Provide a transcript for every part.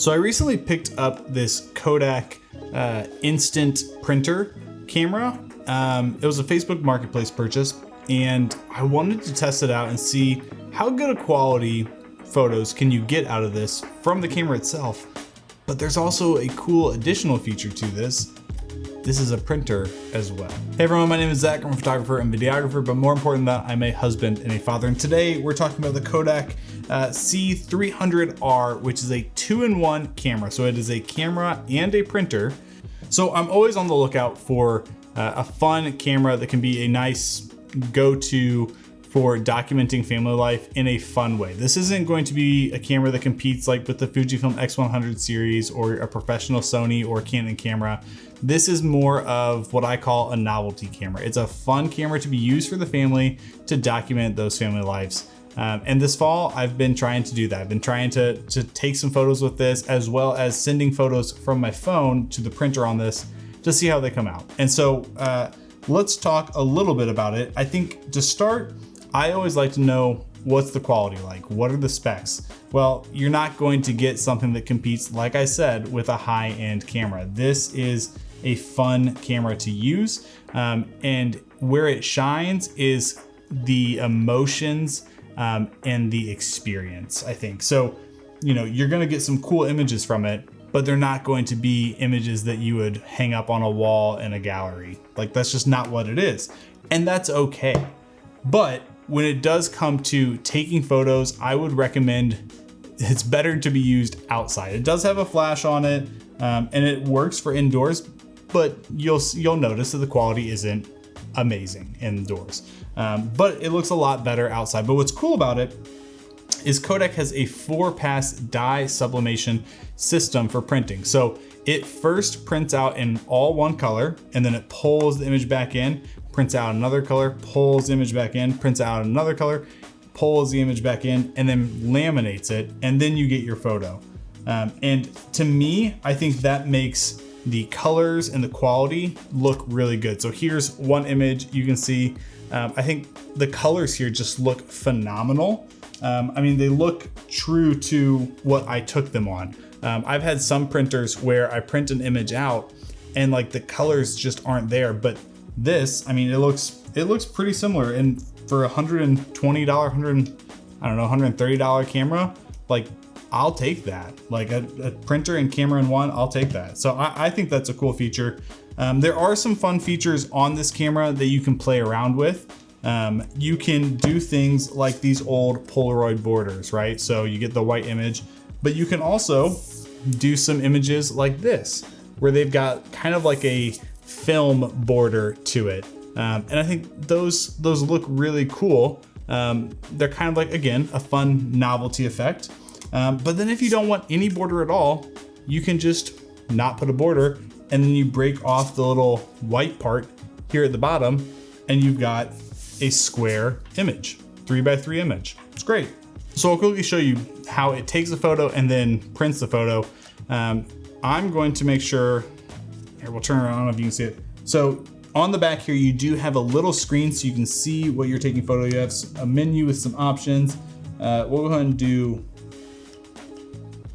So I recently picked up this Kodak instant printer camera. It was a Facebook Marketplace purchase, and I wanted to test it out and see how good a quality photos can you get out of this from the camera itself. But there's also a cool additional feature to this. This is a printer as well. Hey everyone, my name is Zach. I'm a photographer and videographer, but more important than that, I'm a husband and a father. And today we're talking about the Kodak C300R, which is a 2-in-1 camera. So it is a camera and a printer. So I'm always on the lookout for a fun camera that can be a nice go-to for documenting family life in a fun way. This isn't going to be a camera that competes like with the Fujifilm X100 series or a professional Sony or Canon camera. This is more of what I call a novelty camera. It's a fun camera to be used for the family to document those family lives. And this fall, I've been trying to do that. I've been trying to take some photos with this, as well as sending photos from my phone to the printer on this to see how they come out. And so let's talk a little bit about it. I think to start, I always like to know what's the quality like? What are the specs? Well, you're not going to get something that competes, like I said, with a high-end camera. This is a fun camera to use. And where it shines is the emotions and the experience, I think. So, you know, you're gonna get some cool images from it, but they're not going to be images that you would hang up on a wall in a gallery. Like, that's just not what it is. And that's okay. But when it does come to taking photos, I would recommend it's better to be used outside. It does have a flash on it, and it works for indoors, but you'll notice that the quality isn't amazing indoors. But it looks a lot better outside. But what's cool about it is Kodak has a 4-pass dye sublimation system for printing. So it first prints out in all one color, and then it pulls the image back in, prints out another color, pulls the image back in, prints out another color, pulls the image back in, and then laminates it, and then you get your photo. And to me, I think that makes the colors and the quality look really good. So here's one image you can see. I think the colors here just look phenomenal. I mean, they look true to what I took them on. I've had some printers where I print an image out and like the colors just aren't there, but this, I mean, it looks pretty similar. And for $120, $130 camera, like I'll take that. Like a printer and camera in one, I'll take that. So I think that's a cool feature. There are some fun features on this camera that you can play around with. You can do things like these old Polaroid borders, right? So you get the white image, but you can also do some images like this, where they've got kind of like a film border to it. And I think those look really cool. They're kind of like, again, a fun novelty effect. But then if you don't want any border at all, you can just not put a border, and then you break off the little white part here at the bottom, and you've got a square image, 3x3 image. It's great. So I'll quickly show you how it takes a photo and then prints the photo. I'm going to make sure, here, we'll turn around, I don't know if you can see it. So on the back here, you do have a little screen so you can see what you're taking photo. You have a menu with some options. We'll go ahead and do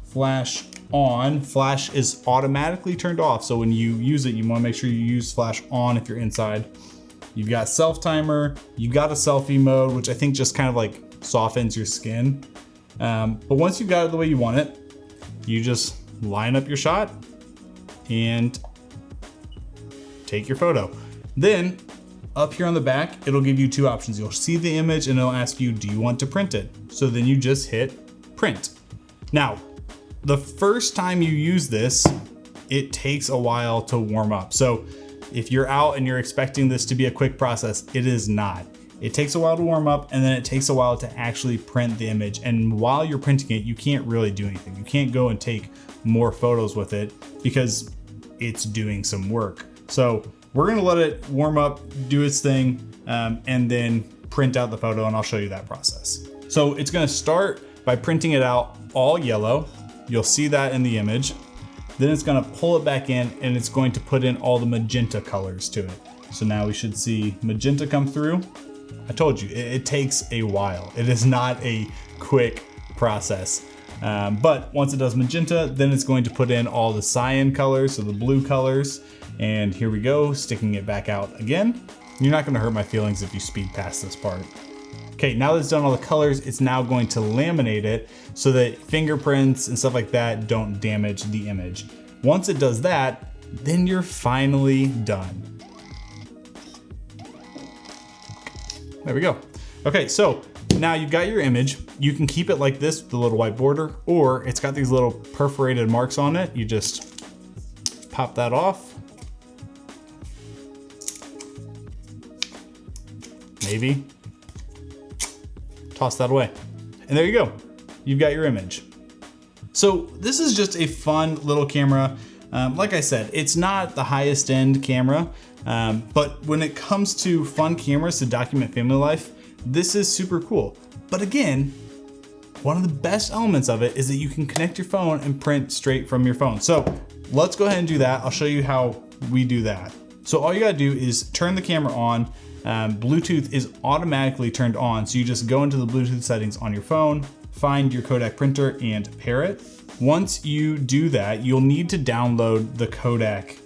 flash on. Flash is automatically turned off. So when you use it, you wanna make sure you use flash on if you're inside. You've got self timer, you've got a selfie mode, which I think just kind of like softens your skin. But once you've got it the way you want it, you just line up your shot and take your photo. Then up here on the back, it'll give you two options. You'll see the image and it'll ask you, do you want to print it? So then you just hit print. Now, the first time you use this, it takes a while to warm up. So if you're out and you're expecting this to be a quick process, it is not. It takes a while to warm up, and then it takes a while to actually print the image. And while you're printing it, you can't really do anything. You can't go and take more photos with it because it's doing some work. So we're gonna let it warm up, do its thing, and then print out the photo, and I'll show you that process. So it's gonna start by printing it out all yellow. You'll see that in the image. Then it's gonna pull it back in, and it's going to put in all the magenta colors to it. So now we should see magenta come through. I told you, it takes a while. It is not a quick process. But once it does magenta, then it's going to put in all the cyan colors, so the blue colors. And here we go, sticking it back out again. You're not gonna hurt my feelings if you speed past this part. Okay, now that it's done all the colors, it's now going to laminate it so that fingerprints and stuff like that don't damage the image. Once it does that, then you're finally done. There we go. Okay, so now you've got your image. You can keep it like this with the little white border, or it's got these little perforated marks on it. You just pop that off. Maybe. Toss that away. And there you go. You've got your image. So this is just a fun little camera. Like I said, it's not the highest end camera, but when it comes to fun cameras to document family life, this is super cool. But again, one of the best elements of it is that you can connect your phone and print straight from your phone. So let's go ahead and do that. I'll show you how we do that. So all you gotta do is turn the camera on. Bluetooth is automatically turned on. So you just go into the Bluetooth settings on your phone, find your Kodak printer and pair it. Once you do that, you'll need to download the Kodak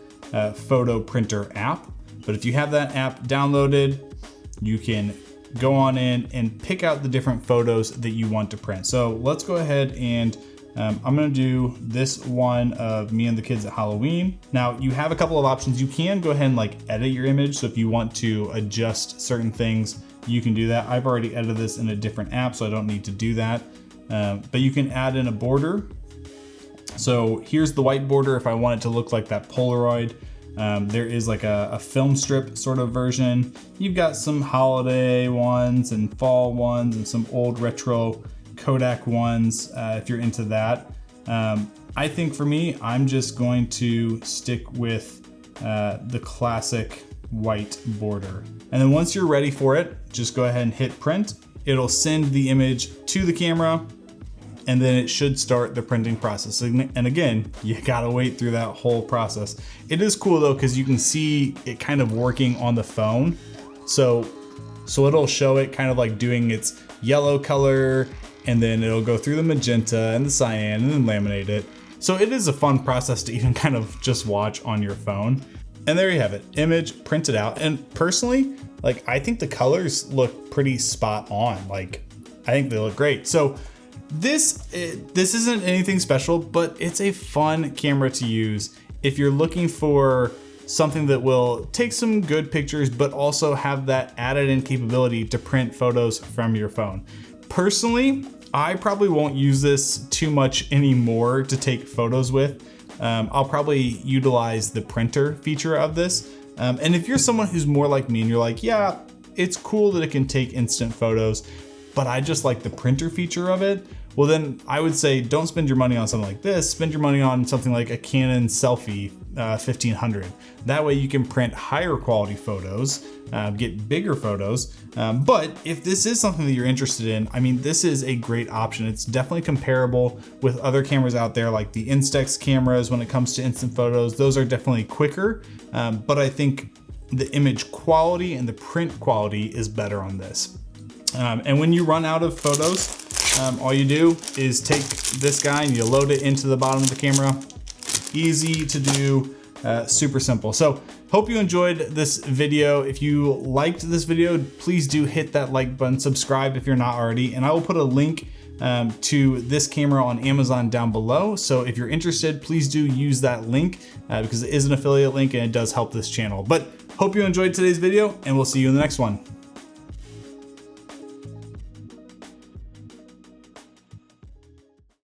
photo printer app. But if you have that app downloaded, you can go on in and pick out the different photos that you want to print. So let's go ahead and I'm gonna do this one of me and the kids at Halloween. Now you have a couple of options. You can go ahead and like edit your image. So if you want to adjust certain things, you can do that. I've already edited this in a different app, so I don't need to do that. But you can add in a border. So here's the white border if I want it to look like that Polaroid. There is like a film strip sort of version. You've got some holiday ones and fall ones and some old retro Kodak ones if you're into that. I think for me, I'm just going to stick with the classic white border. And then once you're ready for it, just go ahead and hit print. It'll send the image to the camera, and then it should start the printing process. And again, you gotta wait through that whole process. It is cool though, because you can see it kind of working on the phone. So it'll show it kind of like doing its yellow color, and then it'll go through the magenta and the cyan and then laminate it. So it is a fun process to even kind of just watch on your phone. And there you have it, image printed out. And personally, like I think the colors look pretty spot on. Like I think they look great. So this isn't anything special, but it's a fun camera to use if you're looking for something that will take some good pictures, but also have that added in capability to print photos from your phone. Personally, I probably won't use this too much anymore to take photos with. I'll probably utilize the printer feature of this. And if you're someone who's more like me and you're like, yeah, it's cool that it can take instant photos, but I just like the printer feature of it, well then I would say don't spend your money on something like this. Spend your money on something like a Canon Selfie 1500. That way you can print higher quality photos, get bigger photos. But if this is something that you're interested in, I mean, this is a great option. It's definitely comparable with other cameras out there, like the Instax cameras when it comes to instant photos. Those are definitely quicker, but I think the image quality and the print quality is better on this. And when you run out of photos, all you do is take this guy and you load it into the bottom of the camera. Easy to do, super simple. So hope you enjoyed this video. If you liked this video, please do hit that like button, subscribe if you're not already, and I will put a link to this camera on Amazon down below. So if you're interested, please do use that link because it is an affiliate link and it does help this channel. But hope you enjoyed today's video, and we'll see you in the next one.